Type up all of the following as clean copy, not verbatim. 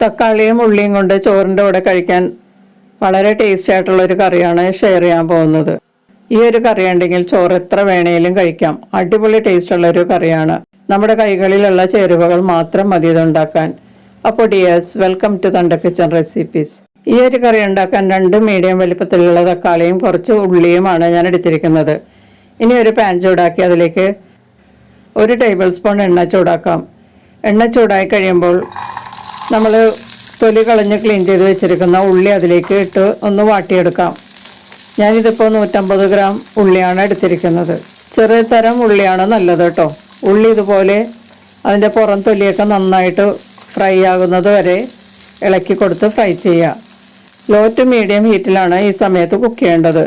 തക്കാളിയും ഉള്ളിയും കൊണ്ട് ചോറിൻ്റെ കൂടെ കഴിക്കാൻ വളരെ ടേസ്റ്റി ആയിട്ടുള്ളൊരു കറിയാണ് ഷെയർ ചെയ്യാൻ പോകുന്നത്. ഈ ഒരു കറി ഉണ്ടെങ്കിൽ ചോറ് എത്ര വേണേലും കഴിക്കാം. അടിപൊളി ടേസ്റ്റുള്ളൊരു കറിയാണ്. നമ്മുടെ കൈകളിലുള്ള ചേരുവകൾ മാത്രം മതി ഇതുണ്ടാക്കാൻ. അപ്പോൾ ഡിയേഴ്സ്, വെൽക്കം ടു തണ്ട കിച്ചൺ റെസിപ്പീസ്. ഈ ഒരു കറി ഉണ്ടാക്കാൻ 2 മീഡിയം വലിപ്പത്തിലുള്ള തക്കാളിയും കുറച്ച് ഉള്ളിയുമാണ് ഞാൻ എടുത്തിരിക്കുന്നത്. ഇനി ഒരു പാൻ ചൂടാക്കി അതിലേക്ക് 1 ടേബിൾ സ്പൂൺ എണ്ണ ചൂടാക്കാം. എണ്ണ ചൂടായി കഴിയുമ്പോൾ നമ്മൾ തൊലി കളഞ്ഞ് ക്ലീൻ ചെയ്ത് വെച്ചിരിക്കുന്ന ഉള്ളി അതിലേക്ക് ഇട്ട് ഒന്ന് വാട്ടിയെടുക്കാം. ഞാനിതിപ്പോൾ 150 ഗ്രാം ഉള്ളിയാണ് എടുത്തിരിക്കുന്നത്. ചെറിയ തരം ഉള്ളിയാണ് നല്ലത് കേട്ടോ. ഉള്ളി ഇതുപോലെ അതിൻ്റെ പുറം തൊലിയൊക്കെ നന്നായിട്ട് ഫ്രൈ ആകുന്നത് വരെ ഇളക്കി കൊടുത്ത് ഫ്രൈ ചെയ്യുക. ലോ ടു മീഡിയം ഹീറ്റിലാണ് ഈ സമയത്ത് കുക്ക് ചെയ്യേണ്ടത്.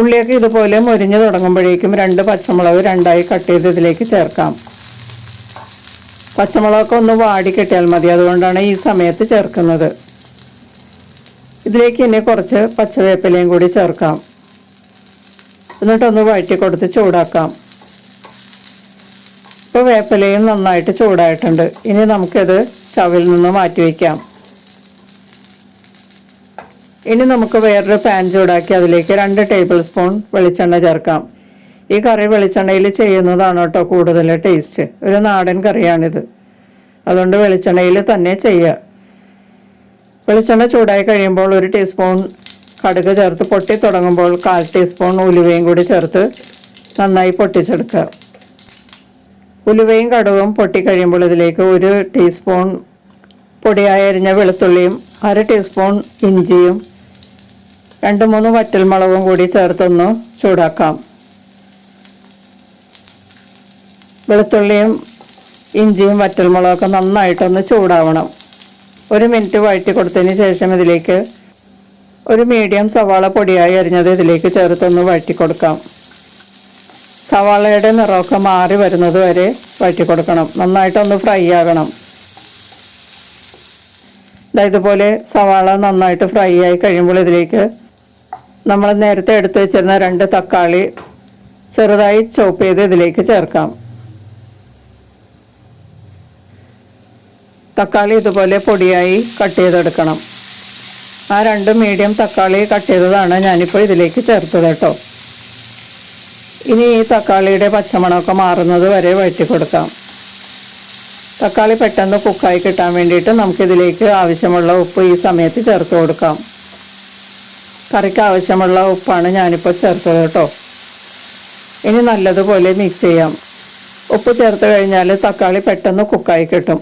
ഉള്ളിയൊക്കെ ഇതുപോലെ മൊരിഞ്ഞ് തുടങ്ങുമ്പോഴേക്കും 2 പച്ചമുളക് 2ആയി കട്ട് ചെയ്ത് ഇതിലേക്ക് ചേർക്കാം. പച്ചമുളകൊക്കെ ഒന്ന് വാടി കിട്ടിയാൽ മതി, അതുകൊണ്ടാണ് ഈ സമയത്ത് ചേർക്കുന്നത്. ഇതിലേക്ക് ഇനി കുറച്ച് പച്ചവേപ്പിലയും കൂടി ചേർക്കാം. എന്നിട്ടൊന്ന് വഴറ്റി കൊടുത്ത് ചൂടാക്കാം. ഇപ്പോൾ വേപ്പിലയും നന്നായിട്ട് ചൂടായിട്ടുണ്ട്. ഇനി നമുക്കിത് സ്റ്റവിൽ നിന്ന് മാറ്റി വയ്ക്കാം. ഇനി നമുക്ക് വേറൊരു പാൻ ചൂടാക്കി അതിലേക്ക് 2 ടേബിൾ സ്പൂൺ വെളിച്ചെണ്ണ ചേർക്കാം. ഈ കറി വെളിച്ചെണ്ണയിൽ ചെയ്യുന്നതാണ് കേട്ടോ കൂടുതൽ ടേസ്റ്റ്. ഒരു നാടൻ കറിയാണിത്, അതുകൊണ്ട് വെളിച്ചെണ്ണയിൽ തന്നെ ചെയ്യുക. വെളിച്ചെണ്ണ ചൂടായി കഴിയുമ്പോൾ 1 ടീസ്പൂൺ കടുക് ചേർത്ത് പൊട്ടി തുടങ്ങുമ്പോൾ 1/4 ടീസ്പൂൺ ഉലുവയും കൂടി ചേർത്ത് നന്നായി പൊട്ടിച്ചെടുക്കുക. ഉലുവയും കടുകും പൊട്ടിക്കഴിയുമ്പോൾ ഇതിലേക്ക് 1 ടീസ്പൂൺ പൊടിയായി അരിഞ്ഞ വെളുത്തുള്ളിയും 1/2 ടീസ്പൂൺ ഇഞ്ചിയും 2-3 വറ്റൽമുളകും കൂടി ചേർത്തൊന്ന് ചൂടാക്കാം. വെളുത്തുള്ളിയും ഇഞ്ചിയും വറ്റൽമുളകൊക്കെ നന്നായിട്ടൊന്ന് ചൂടാവണം. 1 മിനിറ്റ് വഴറ്റി കൊടുത്തതിന് ശേഷം ഇതിലേക്ക് 1 മീഡിയം സവാള പൊടിയായി അരിഞ്ഞത് ഇതിലേക്ക് ചേർത്തൊന്ന് വഴറ്റി കൊടുക്കാം. സവാളയുടെ നിറമൊക്കെ മാറി വരുന്നത് വരെ വഴറ്റി കൊടുക്കണം. നന്നായിട്ടൊന്ന് ഫ്രൈ ആകണം. ഇതുപോലെ സവാള നന്നായിട്ട് ഫ്രൈ ആയി കഴിയുമ്പോൾ ഇതിലേക്ക് നമ്മൾ നേരത്തെ എടുത്തു വെച്ചിരുന്ന 2 തക്കാളി ചെറുതായി ചോപ്പ് ചെയ്ത് ഇതിലേക്ക് ചേർക്കാം. തക്കാളി ഇതുപോലെ പൊടിയായി കട്ട് ചെയ്തെടുക്കണം. ആ 2 മീഡിയം തക്കാളി കട്ട് ചെയ്തതാണ് ഞാനിപ്പോൾ ഇതിലേക്ക് ചേർത്തത് കേട്ടോ. ഇനി ഈ തക്കാളിയുടെ പച്ചമണമൊക്കെ മാറുന്നത് വരെ വഴറ്റി കൊടുക്കാം. തക്കാളി പെട്ടെന്ന് കുക്കായി കിട്ടാൻ വേണ്ടിയിട്ട് നമുക്കിതിലേക്ക് ആവശ്യമുള്ള ഉപ്പ് ഈ സമയത്ത് ചേർത്ത് കൊടുക്കാം. കറിക്ക് ആവശ്യമുള്ള ഉപ്പാണ് ഞാനിപ്പോൾ ചേർത്തത് കേട്ടോ. ഇനി നല്ലതുപോലെ മിക്സ് ചെയ്യാം. ഉപ്പ് ചേർത്ത് കഴിഞ്ഞാൽ തക്കാളി പെട്ടെന്ന് കുക്കായി കിട്ടും.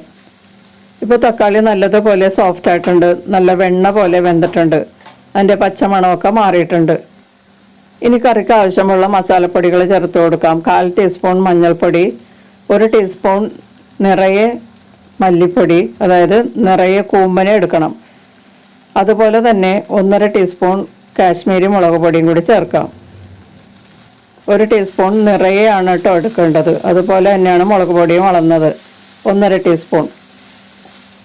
ഇപ്പോൾ തക്കാളി നല്ലതുപോലെ സോഫ്റ്റ് ആയിട്ടുണ്ട്, നല്ല വെണ്ണ പോലെ വെന്തിട്ടുണ്ട്, അതിൻ്റെ പച്ചമണമൊക്കെ മാറിയിട്ടുണ്ട്. ഇനി കറിക്ക് ആവശ്യമുള്ള മസാലപ്പൊടികൾ ചേർത്ത് കൊടുക്കാം. 1/4 ടീസ്പൂൺ മഞ്ഞൾപ്പൊടി, 1 ടീസ്പൂൺ നിറയെ മല്ലിപ്പൊടി, അതായത് നിറയെ കൂമ്പന എടുക്കണം. അതുപോലെ തന്നെ 1.5 ടീസ്പൂൺ കാശ്മീരി മുളക് പൊടിയും കൂടി ചേർക്കാം. 1 ടീസ്പൂൺ നിറയെയാണ് കേട്ടോ എടുക്കേണ്ടത്. അതുപോലെ തന്നെയാണ് മുളക് പൊടിയും അളന്നത്, 1.5 ടീസ്പൂൺ.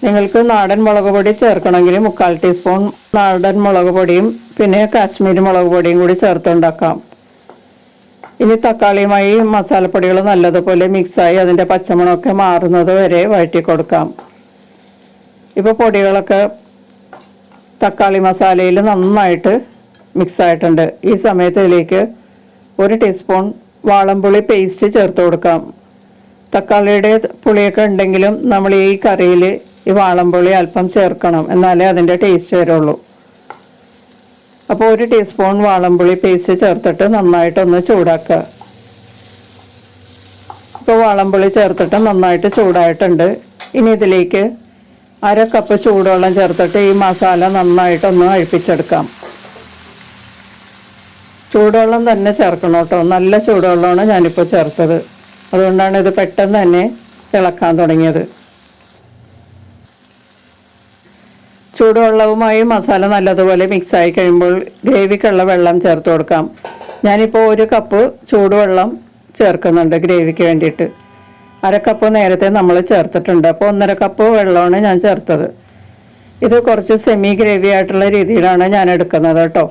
നിങ്ങൾക്ക് നാടൻ മുളക് പൊടി ചേർക്കണമെങ്കിൽ 3/4 ടീസ്പൂൺ നാടൻ മുളക് പൊടിയും പിന്നെ കാശ്മീരി മുളക് പൊടിയും കൂടി ചേർത്തുണ്ടാക്കാം. ഇനി തക്കാളിയുമായി മസാലപ്പൊടികൾ നല്ലതുപോലെ മിക്സായി അതിൻ്റെ പച്ചമണമൊക്കെ മാറുന്നത് വരെ വഴറ്റി കൊടുക്കാം. ഇപ്പോൾ പൊടികളൊക്കെ തക്കാളി മസാലയിൽ നന്നായിട്ട് മിക്സായിട്ടുണ്ട്. ഈ സമയത്ത് ഇതിലേക്ക് 1 ടീസ്പൂൺ വാളംപുളി പേസ്റ്റ് ചേർത്ത് കൊടുക്കാം. തക്കാളിയുടെ പുളിയൊക്കെ ഉണ്ടെങ്കിലും നമ്മൾ ഈ കറിയിൽ ഈ വാളംപുളി അല്പം ചേർക്കണം, എന്നാലേ അതിൻ്റെ ടേസ്റ്റ് വരുള്ളൂ. അപ്പോൾ 1 ടീസ്പൂൺ വാളംപുളി പേസ്റ്റ് ചേർത്തിട്ട് നന്നായിട്ടൊന്ന് ചൂടാക്കുക. ഇപ്പോൾ വാളംപുളി ചേർത്തിട്ട് നന്നായിട്ട് ചൂടായിട്ടുണ്ട്. ഇനി ഇതിലേക്ക് 1/2 കപ്പ് ചൂടുവെള്ളം ചേർത്തിട്ട് ഈ മസാല നന്നായിട്ടൊന്ന് അഴിപ്പിച്ചെടുക്കാം. ചൂടുവെള്ളം തന്നെ ചേർക്കണം കേട്ടോ. നല്ല ചൂടുവെള്ളമാണ് ഞാനിപ്പോൾ ചേർത്തത്, അതുകൊണ്ടാണ് ഇത് പെട്ടെന്ന് തന്നെ തിളക്കാൻ തുടങ്ങിയത്. ചൂടുവെള്ളവുമായി മസാല നല്ലതുപോലെ മിക്സായി കഴിയുമ്പോൾ ഗ്രേവിക്കുള്ള വെള്ളം ചേർത്ത് കൊടുക്കാം. ഞാനിപ്പോൾ 1 കപ്പ് ചൂടുവെള്ളം ചേർക്കുന്നുണ്ട് ഗ്രേവിക്ക് വേണ്ടിയിട്ട്. 1/2 കപ്പ് നേരത്തെ നമ്മൾ ചേർത്തിട്ടുണ്ട്. അപ്പോൾ 1.5 കപ്പ് വെള്ളമാണ് ഞാൻ ചേർത്തത്. ഇത് കുറച്ച് സെമി ഗ്രേവി ആയിട്ടുള്ള രീതിയിലാണ് ഞാൻ എടുക്കുന്നത് കേട്ടോ.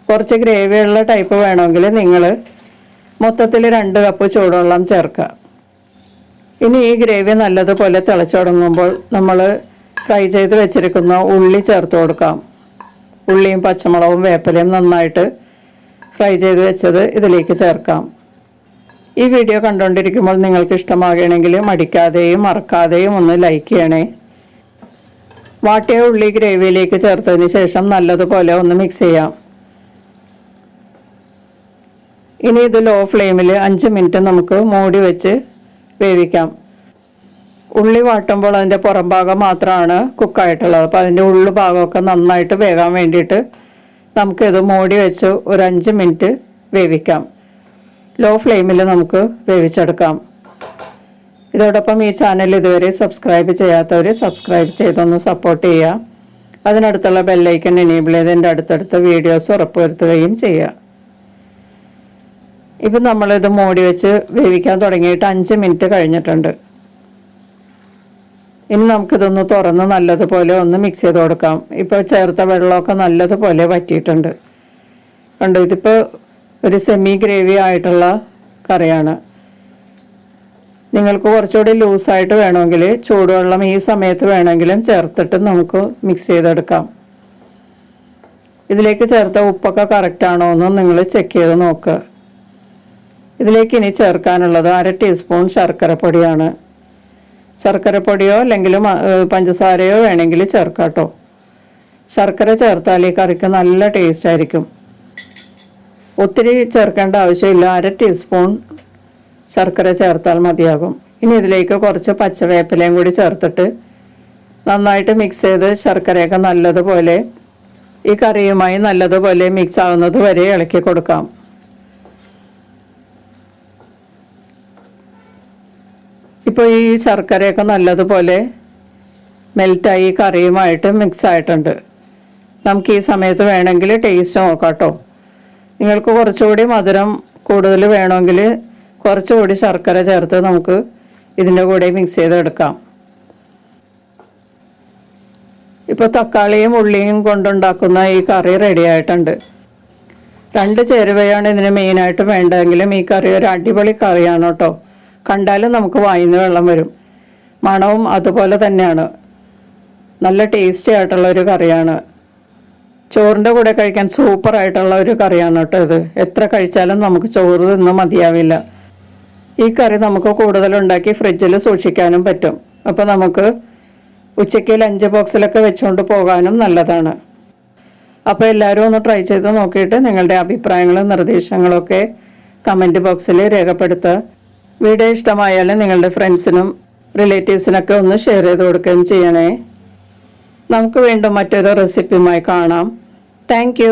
കുറച്ച് ഗ്രേവിയുള്ള ടൈപ്പ് വേണമെങ്കിൽ നിങ്ങൾ മൊത്തത്തിൽ 2 കപ്പ് ചൂടുവെള്ളം ചേർക്കുക. ഇനി ഈ ഗ്രേവി നല്ലതുപോലെ തിളച്ചു തുടങ്ങുമ്പോൾ നമ്മൾ ഫ്രൈ ചെയ്ത് വെച്ചിരിക്കുന്ന ഉള്ളി ചേർത്ത് കൊടുക്കാം. ഉള്ളിയും പച്ചമുളകും വേപ്പിലയും നന്നായിട്ട് ഫ്രൈ ചെയ്ത് വെച്ചത് ഇതിലേക്ക് ചേർക്കാം. ഈ വീഡിയോ കണ്ടുകൊണ്ടിരിക്കുമ്പോൾ നിങ്ങൾക്ക് ഇഷ്ടമാകുകയാണെങ്കിൽ മടിക്കാതെയും മറക്കാതെയും ഒന്ന് ലൈക്ക് ചെയ്യണേ. വാട്ടിയ ഉള്ളി ഗ്രേവിയിലേക്ക് ചേർത്തതിന് ശേഷം നല്ലതുപോലെ ഒന്ന് മിക്സ് ചെയ്യാം. ഇനി ഇത് ലോ ഫ്ലെയിമിൽ 5 മിനിറ്റ് നമുക്ക് മൂടി വെച്ച് വേവിക്കാം. ഉള്ളി വാട്ടുമ്പോൾ അതിൻ്റെ പുറം ഭാഗം മാത്രമാണ് കുക്കായിട്ടുള്ളത്. അപ്പോൾ അതിൻ്റെ ഉള്ളു ഭാഗമൊക്കെ നന്നായിട്ട് വേകാൻ വേണ്ടിയിട്ട് നമുക്കിത് മൂടി വെച്ച് ഒരു 5 മിനിറ്റ് വേവിക്കാം. ലോ ഫ്ലെയിമിൽ നമുക്ക് വേവിച്ചെടുക്കാം. ഇതോടൊപ്പം ഈ ചാനൽ ഇതുവരെ സബ്സ്ക്രൈബ് ചെയ്യാത്തവർ സബ്സ്ക്രൈബ് ചെയ്തൊന്ന് സപ്പോർട്ട് ചെയ്യുക. അതിനടുത്തുള്ള ബെല്ലൈക്കൺ എനേബിൾ ചെയ്ത് എൻ്റെ അടുത്തടുത്ത വീഡിയോസ് ഉറപ്പുവരുത്തുകയും ചെയ്യുക. ഇപ്പം നമ്മളിത് മൂടി വെച്ച് വേവിക്കാൻ തുടങ്ങിയിട്ട് 5 മിനിറ്റ് കഴിഞ്ഞിട്ടുണ്ട്. ഇനി നമുക്കിതൊന്ന് തുറന്ന് നല്ലതുപോലെ ഒന്ന് മിക്സ് ചെയ്ത് കൊടുക്കാം. ഇപ്പോൾ ചേർത്ത വെള്ളമൊക്കെ നല്ലതുപോലെ വറ്റിയിട്ടുണ്ട്. കണ്ടു, ഇതിപ്പോൾ ഒരു സെമി ഗ്രേവി ആയിട്ടുള്ള കറിയാണ്. നിങ്ങൾക്ക് കുറച്ചുകൂടി ലൂസായിട്ട് വേണമെങ്കിൽ ചൂടുവെള്ളം ഈ സമയത്ത് വേണമെങ്കിലും ചേർത്തിട്ട് നമുക്ക് മിക്സ് ചെയ്തെടുക്കാം. ഇതിലേക്ക് ചേർത്ത ഉപ്പൊക്കെ കറക്റ്റാണോ എന്ന് നിങ്ങൾ ചെക്ക് ചെയ്ത് നോക്കുക. ഇതിലേക്ക് ഇനി ചേർക്കാനുള്ളത് 1/2 ടീസ്പൂൺ ശർക്കരപ്പൊടിയാണ്. ശർക്കരപ്പൊടിയോ അല്ലെങ്കിൽ പഞ്ചസാരയോ വേണമെങ്കിൽ ചേർക്കാം കേട്ടോ. ശർക്കര ചേർത്താൽ ഈ കറിക്ക് നല്ല ടേസ്റ്റ് ആയിരിക്കും. ഒത്തിരി ചേർക്കേണ്ട ആവശ്യമില്ല, 1/2 ടീസ്പൂൺ ശർക്കര ചേർത്താൽ മതിയാകും. ഇനി ഇതിലേക്ക് കുറച്ച് പച്ചവേപ്പിലയും കൂടി ചേർത്തിട്ട് നന്നായിട്ട് മിക്സ് ചെയ്ത് ശർക്കരയൊക്കെ നല്ലതുപോലെ ഈ കറിയുമായി നല്ലതുപോലെ മിക്സ് ആവുന്നത് വരെ ഇളക്കി കൊടുക്കാം. ഇപ്പോൾ ഈ ശർക്കരയൊക്കെ നല്ലതുപോലെ മെൽറ്റായി കറിയുമായിട്ട് മിക്സ് ആയിട്ടുണ്ട്. നമുക്ക് ഈ സമയത്ത് വേണമെങ്കിൽ ടേസ്റ്റ് നോക്കാം കേട്ടോ. നിങ്ങൾക്ക് കുറച്ചുകൂടി മധുരം കൂടുതൽ വേണമെങ്കിൽ കുറച്ചുകൂടി ശർക്കര ചേർത്ത് നമുക്ക് ഇതിൻ്റെ കൂടെ മിക്സ് ചെയ്തെടുക്കാം. ഇപ്പോൾ തക്കാളിയും ഉള്ളിയും കൊണ്ടുണ്ടാക്കുന്ന ഈ കറി റെഡി ആയിട്ടുണ്ട്. 2 ചേരുവയാണ് ഇതിന് മെയിനായിട്ട് വേണ്ടതെങ്കിലും ഈ കറി ഒരു അടിപൊളി കറിയാണ് കേട്ടോ. കണ്ടാലും നമുക്ക് വായിന്ന് വെള്ളം വരും. മണവും അതുപോലെ തന്നെയാണ്. നല്ല ടേസ്റ്റി ആയിട്ടുള്ള ഒരു കറിയാണ്. ചോറിൻ്റെ കൂടെ കഴിക്കാൻ സൂപ്പറായിട്ടുള്ള ഒരു കറിയാണ് കേട്ടോ ഇത്. എത്ര കഴിച്ചാലും നമുക്ക് ചോറ് തിന്ന് മതിയാവില്ല. ഈ കറി നമുക്ക് കൂടുതലുണ്ടാക്കി ഫ്രിഡ്ജിൽ സൂക്ഷിക്കാനും പറ്റും. അപ്പോൾ നമുക്ക് ഉച്ചയ്ക്ക് ലഞ്ച് ബോക്സിലൊക്കെ വെച്ചുകൊണ്ട് പോകാനും നല്ലതാണ്. അപ്പോൾ എല്ലാവരും ഒന്ന് ട്രൈ ചെയ്ത് നോക്കിയിട്ട് നിങ്ങളുടെ അഭിപ്രായങ്ങളും നിർദ്ദേശങ്ങളൊക്കെ കമൻറ്റ് ബോക്സിൽ രേഖപ്പെടുത്തുക. വീഡിയോ ഇഷ്ടമായാലും നിങ്ങളുടെ ഫ്രണ്ട്സിനും റിലേറ്റീവ്സിനൊക്കെ ഒന്ന് ഷെയർ ചെയ്ത് കൊടുക്കുകയും ചെയ്യണേ. നമുക്ക് വീണ്ടും മറ്റൊരു റെസിപ്പിയുമായി കാണാം. താങ്ക്